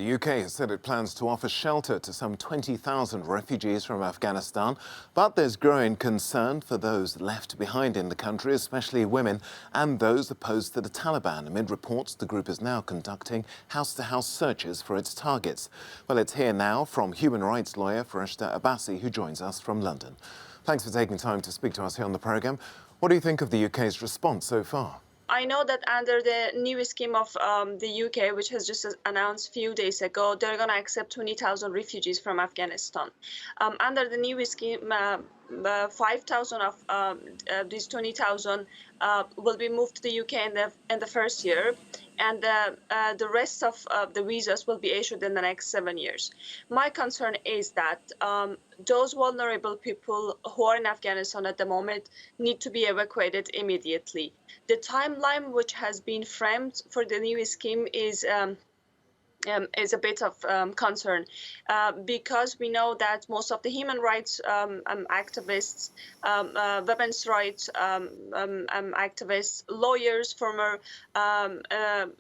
The UK has said it plans to offer shelter to some 20,000 refugees from Afghanistan, but there's growing concern for those left behind in the country, especially women and those opposed to the Taliban. Amid reports, the group is now conducting house-to-house searches for its targets. Well, it's here now from human rights lawyer Farishta Abbasi, who joins us from London. Thanks for taking time to speak to us here on the programme. What do you think of the UK's response so far? I know that under the new scheme of the UK, which has just announced a few days ago, they're going to accept 20,000 refugees from Afghanistan. Under the new scheme, 5,000 of these 20,000 will be moved to the UK in the first year, and the rest of the visas will be issued in the next 7 years. My concern is that those vulnerable people who are in Afghanistan at the moment need to be evacuated immediately. The timeline which has been framed for the new scheme is a bit of concern because we know that most of the human rights activists, women's rights activists, lawyers, former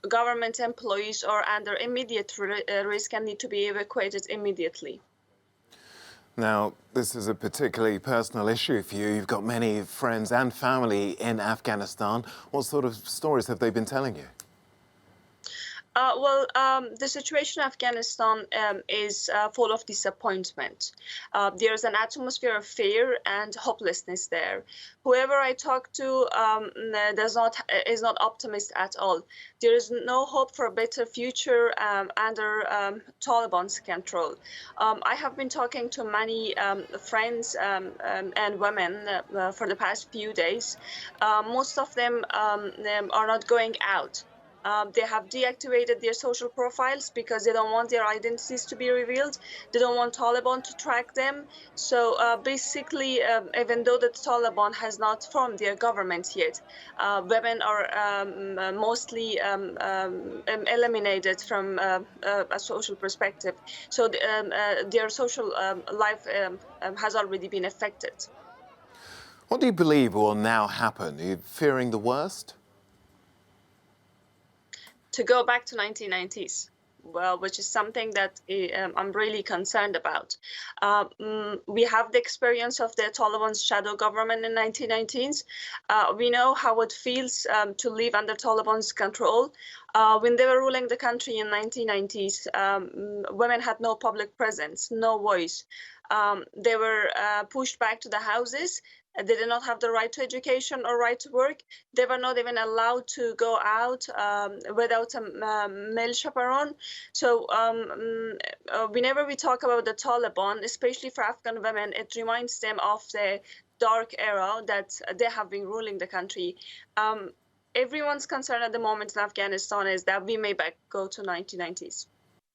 government employees are under immediate risk and need to be evacuated immediately. Now, this is a particularly personal issue for you. You've got many friends and family in Afghanistan. What sort of stories have they been telling you? The situation in Afghanistan is full of disappointment. There's an atmosphere of fear and hopelessness there. Whoever I talk to is not optimist at all. There is no hope for a better future under Taliban's control. I have been talking to many friends and women for the past few days. Most of them are not going out. They have deactivated their social profiles because they don't want their identities to be revealed. They don't want Taliban to track them. So basically, even though the Taliban has not formed their government yet, women are mostly eliminated from a social perspective. So their social life has already been affected. What do you believe will now happen? Are you fearing the worst? To go back to 1990s, well, which is something that I'm really concerned about. We have the experience of the Taliban's shadow government in 1990s. We know how it feels to live under Taliban's control. When they were ruling the country in 1990s, women had no public presence, no voice. They were pushed back to the houses. They did not have the right to education or right to work. They were not even allowed to go out without a male chaperone. So whenever we talk about the Taliban, especially for Afghan women, it reminds them of the dark era that they have been ruling the country. Everyone's concern at the moment in Afghanistan is that we may back go to 1990s.